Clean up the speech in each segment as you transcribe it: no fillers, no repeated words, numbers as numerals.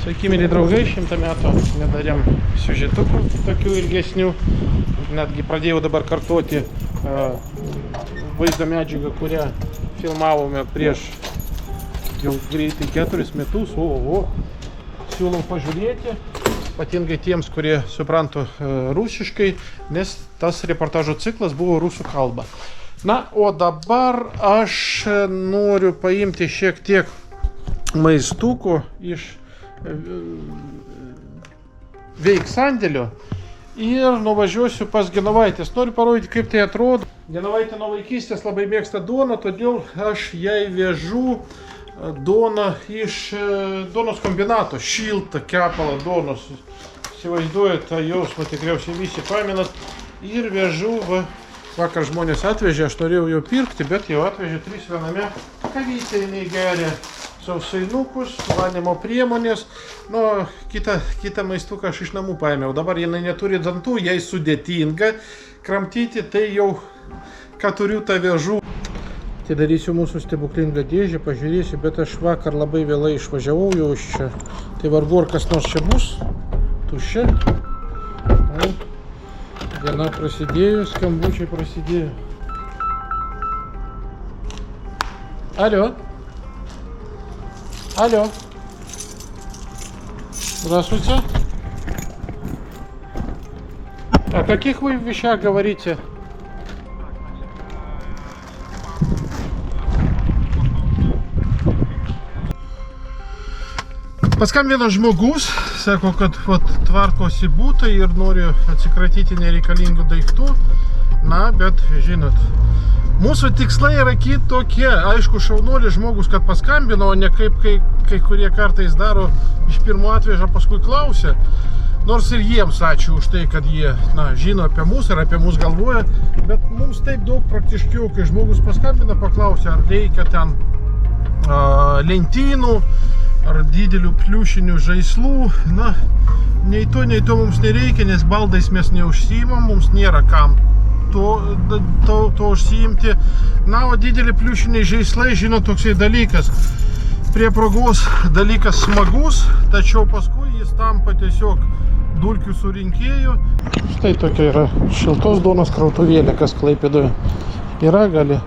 Sveiki, mėly draugai, 100 metų nedarėm siužetukų tokių ilgesnių. Netgi pradėjau dabar kartuoti vaizdo medžiagą, kurią filmavome prieš jau greitai 4 metus. Siūlau pažiūrėti, ypatingai tiems, kurie supranta rusiškai, nes tas reportažo ciklas buvo rusų kalba. Na, o dabar aš noriu paimti šiek tiek maistukų iš veiksandėlio ir nuvažiuosiu pas Genovaitės. Noriu parodyti, kaip tai atrodo. Genovaitė nuo vaikystės labai mėgsta duoną, todėl aš jai vežu duoną iš duonos kombinato. Šiltą kepalą duonos. Įsivaizduoju tą jausmą, tikriausiai visi pamenat. Ir vežu, vakar žmonės atvežė, aš norėjau jo pirkti, bet jau atvežė 3 viename. Kavytė jinai geria sausainukus, valymo priemonės. Nu, kitą maistuką aš iš namų paėmiau. Dabar jinai neturi dantų, jai sudėtinga kramtyti, tai jau, ką turiu, tą vežu. Atidarysiu mūsų stebuklingą dėžę, pažiūrėsiu, bet aš vakar labai vėlai išvažiavau jau iš čia. Tai vargu ar kas nors čia bus. Tuščia. Diena prasidėjo, skambučiai prasidėjo. Алло. Алло. Здравствуйте. О каких вы вещах говорите? Paskambino žmogus, sako, kad tvarkosi butą ir nori atsikratyti nereikalingų daiktų. Na, bet žinot, mūsų tikslai yra kitokie. Aišku, šaunuolis žmogus, kad paskambino, o ne kaip kai kurie kartais daro, iš pirmo atveža, paskui klausia. Nors ir jiems ačiū už tai, kad jie žino apie mus ir apie mus galvoja. Bet mums taip daug praktiškiau, kai žmogus paskambina, paklausia, ar reikia ten lentynų, ar didelių pliušinių žaislų. Na, nei to mums nereikia, nes baldais mes neužsiimam, mums nėra kam to užsiimti. Na, o didelį pliušiniai žaislai, žinot, toksai dalykas. Prie progos dalykas smagus, tačiau paskui jis tampa tiesiog dulkių surinkėjų. Štai tokia yra šiltos duonos krautuvėlė, kas Klaipėdoje yra, gali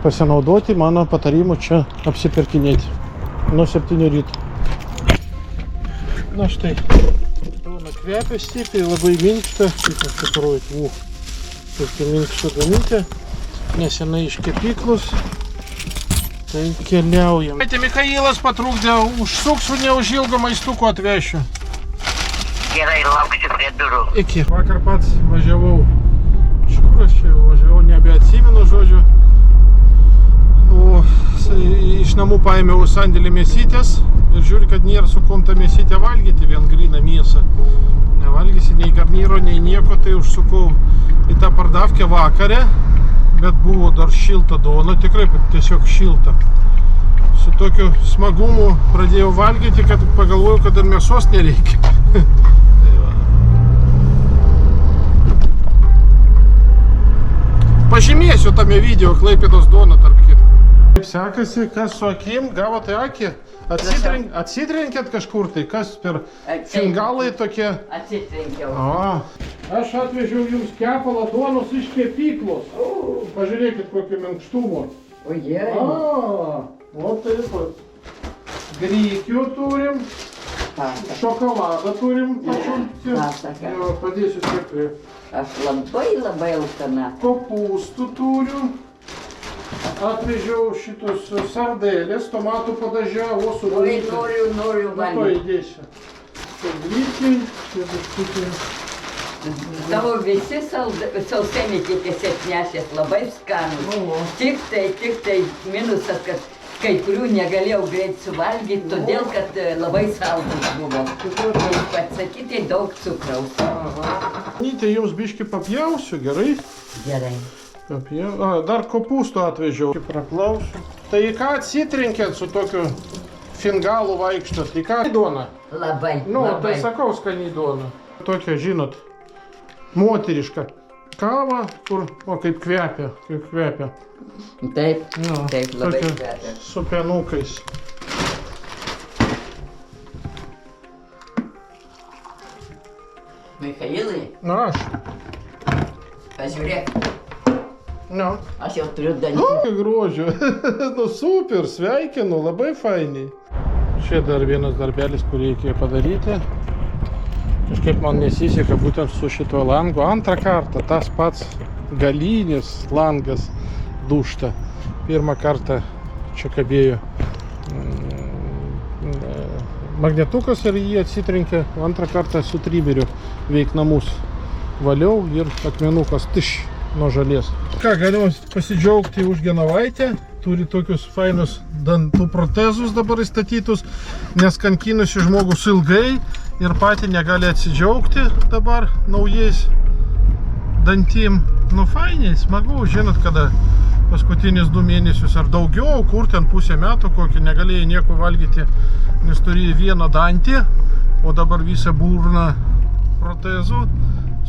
pasinaudoti mano patarimu čia apsipirkinėti. Nuo 7 ryto. Na štai, duona kvepia stipriai, labai minkšta, kaip aš parodyti, tokia minkšta duonytė, nesenai iš kepyklos. Tai keliaujam. Mikhailas patrukdė, užsuksiu, neužilgo maistuko atvešiu. Gerai, lauksiu prie durų. Iki. Vakar pats važiavau, iš kur aš čia važiavau, nebeatsimenu, žodžiu. O iš namų paėmiau sandėlį mėsytės ir žiūri, kad nėra su kom tą mėsytę valgyti, vien gryną mėsą. Nevalgysi nei garnyro, nei nieko, tai užsukau į tą pardavkę vakarę, bet buvo dar šilta duona, tikrai tiesiog šilta. Su tokiu smagumu pradėjau valgyti, kad pagalvojau, kad ir mėsos nereikia. Pažymėsiu tame video Klaipėdos duoną tarp kitko. Kaip sekasi, kas su akim, gavote akį? Atsidrenkėt kažkur tai, kas per fingalai tokie? Atsitrenkiau. Aš atvežiau jums kepalą duonos iš kepyklos. Pažiūrėkit, kokio minkštumo. Ojej. O taip pat. Grikių turim, šokoladą turim pačiulpti. Padėsiu stipriai. Aš labai alkana. Kopūstų turiu. Atvežiau šitus sardelės, tomatų padažę, su valytė. Noriu valgyti. To įdėsiu. Sardykiai, čia biškutį. Tavo visi sausainiai tik esi atnešęs, labai skanus. Tik tai minusas, kad kai kurių negalėjau greit suvalgyti, todėl kad labai saldus buvo. Pasakyti daug cukraus. Nytė, jums biškį papjausiu, gerai? Gerai. Dar kopūstų atvežiau. Praklausiu. Tai į ką atsitrenkėt su tokiu fingalu vaikštot? Į ką duona? Labai. Tai sakau, skaniai duona. Tokia, žinot, moteriška kava, kur, kaip kvepia. Taip, labai kvepia. Su penukais. Michailai, Na, aš. pažiūrėk, Nu. aš jau turiu dantį. O, grožio. Nu, super, sveikinu, labai fainiai. Čia dar vienas darbelis, kurį reikėjo padaryti. Kažkaip man nesiseka būtent su šituo langu. Antrą kartą tas pats galinis langas dūžta. Pirmą kartą čia kabėjo magnetukas ir jį atsitrenkė. Antrą kartą su trimeriu veik namus valiau ir akmenukas nuo žalies. Ką, galima pasidžiaugti už Genovaitę. Turi tokius fainus dantų protezus dabar įstatytus, nes kankinusi žmogus ilgai ir pati negali atsidžiaugti dabar naujais dantim. Nu fainiai, smagu, žinot, kada paskutinius 2 mėnesius ar daugiau, kur ten pusę metų kokį negalėjai nieko valgyti, nes turėjai vieną dantį, o dabar visą burną protezų.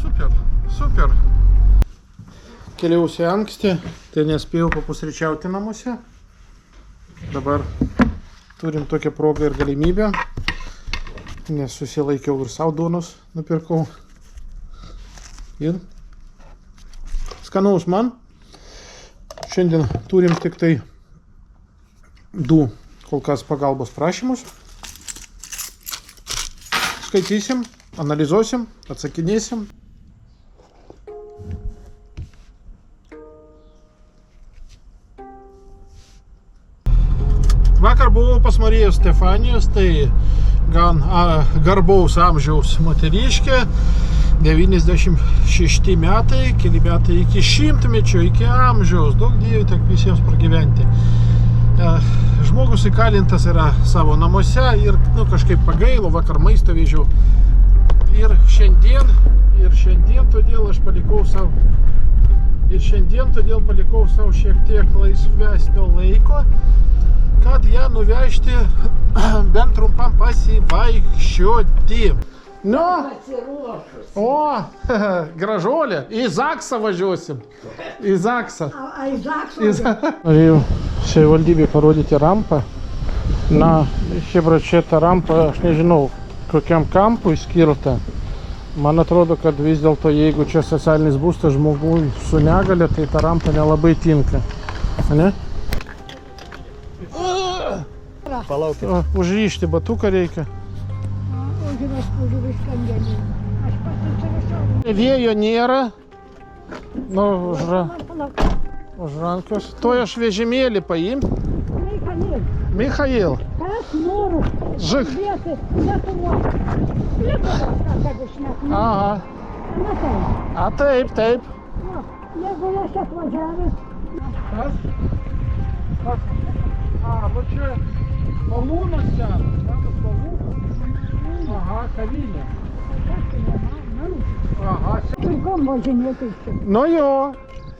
Super, super. Keliausi anksti, tai nespėjau papusryčiauti namuose. Dabar turim tokią progą ir galimybę, nes susilaikiau ir savo duonos nupirkau. Ir skanaus man. Šiandien turim tik tai 2 kol kas pagalbos prašymus. Skaitysim, analizuosim, atsakinėsim. Vakar buvau pas Marijos Stefanijos, tai gan garbaus amžiaus moteriškė, 96 metai, keli metai iki 100-mečio, iki amžiaus, daug dievų tiek visiems pragyventi. Žmogus įkalintas yra savo namuose ir kažkaip pagailo, vakar maistą vežiau. Ir šiandien todėl aš palikau savo. Ir šiandien todėl palikau savo šiek tiek laisvesnio laiko, kad ją nuvežti bent trumpam pasivaikščioti. Nu, o, gražuolė, į Zaksą važiuosim. Į Zaksą. Į Zaksą? Norėjau savivaldybei parodyti rampą. Na, hebra, čia ta rampa, aš nežinau, kokiam kampui skirta. Man atrodo, kad vis dėlto, jeigu čia socialinis būstas žmogui su negale, tai ta rampa nelabai tinka. Ne? Palaukit. Užryžti batuką reikia. Aš pats Vėjo nėra. Nu, už rankos. To aš vežimėlį paimti. Michail. Kas noriu Žik. kalbėti Lietuvos. Kad išnek. Aha. Na taip. A taip, taip. Jeigu aš atvažiavęs, Kas? Nu čia malūnas senas. Senas malūnas. Aha, kavinė. Aha. puikom važinėti čia. Nu jo.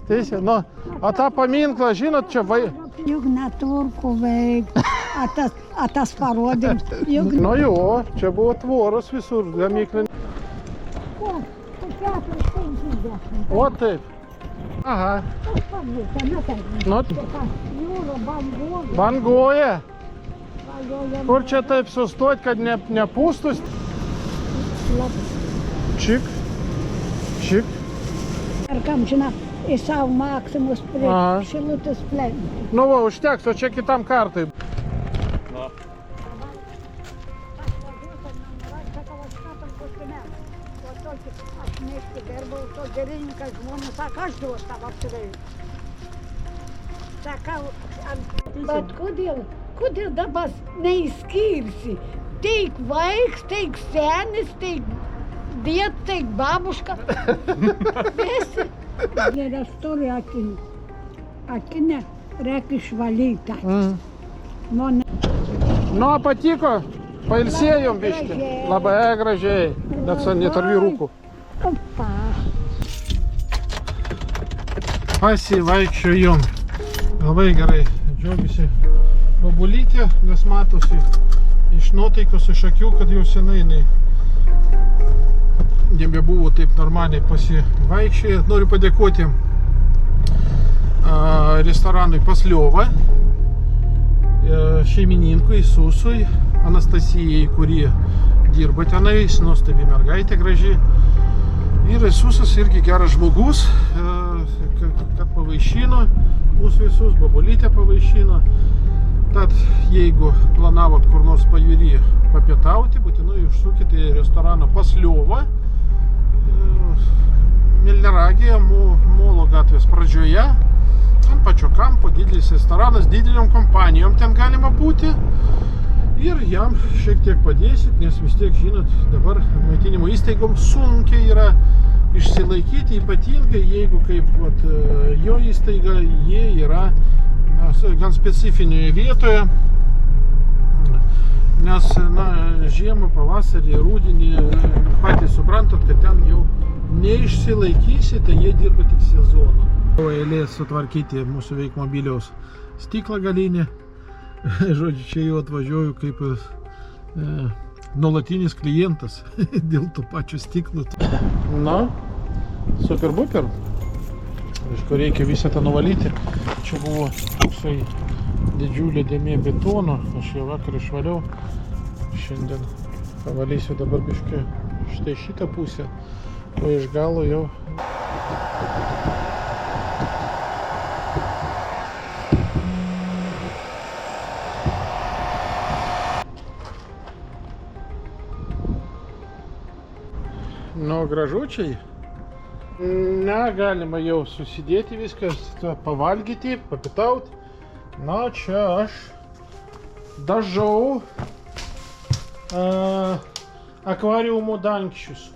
Teisė. Nu, o tą paminklą, žinot, čia Juk neturku veik. A tas parodėm. Juk Nu jo, čia buvo tvoros visur, gamyklin. po 450. O taip. Aha. Tas pavyzdžiui, na taip. Nu, Jūra banguoja. banguoja. Kur čia taip sustot, kad nepūstus? Čik. Čik. Ir kam žinot, į savo maksimus prie Aha. Šilutės plentį. Nu va, užteks, o čia kitam kartui. Bet kodėl dabar neįskirsi? Teik vaiks, teik senis, teik dėt, teik babuška. Visi. Geras turi akinę, reikia išvalyti. Nu, patiko? Pailsėjom biškį. Gražiai. Labai gražiai. Net netarvi rūkų. Opa. Pasivaikščiojom. Labai gerai. Džiaugiasi babulytė, nes matosi iš nuotaikos, iš akių, kad jau senai nebebuvo taip normaliai pasivaikščioję. Noriu padėkoti restoranui Pasliova, šeimininkui Susui, Anastasijai, kuri dirba tenais, nuostabi mergaitė graži. Ir Isusas irgi geras žmogus, kad pavaišino mūsų visus, babolytę pavaišino. Tad jeigu planavot kur nors pajūry papietauti, būtinai užsukite į restoraną Pasliova, Melnragėje, Molo gatvės pradžioje, ant pačio kampo, didelis restoranas, dideliom kompanijom ten galima būti. Ir jam šiek tiek padėsit, nes vis tiek, žinot, dabar maitinimo įstaigom sunkiai yra išsilaikyti, ypatingai jeigu kaip jo įstaiga, jie yra gan specifinėje vietoje, nes žiemą, pavasarį, rudenį patys suprantat, kad ten jau neišsilaikysite, jie dirba tik sezoną. Eilė sutvarkyti mūsų veikmobiliaus stiklą galinį. Žodžiu, čia jau atvažiuoju kaip nuolatinis klientas dėl to pačio stiklo. Na, super buper. Aišku, reikia visą tą nuvalyti. Čia buvo toksai didžiulė dėmė betono. Aš jau vakar išvaliau. Šiandien pavalysiu dabar biškį štai šitą pusę. O iš galo jau gražučiai. Galima jau susidėti viskas, pavalgyti, papietauti. Na, čia aš dažau akvariumo dangčius.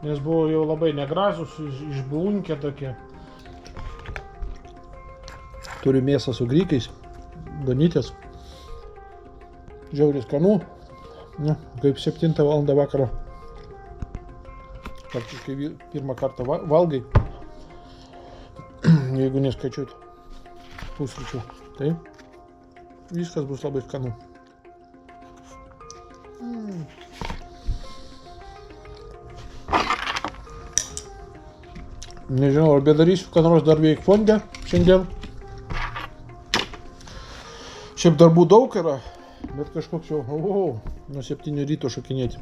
Nes buvo jau labai negražus, išblunkę tokie. Turiu mėsą su grykais, ganytės. Žiauriai skanu. Kaip 7 valandą vakaro. Praktiškai pirmą kartą valgai, jeigu neskaičiuoti pusryčių. Tai viskas bus labai skanu. Nežinau, ar bedarysiu, ką nors dar veik fonde šiandien. Šiaip darbų daug yra, bet kažkoks jau nuo 7 ryto šokinėti.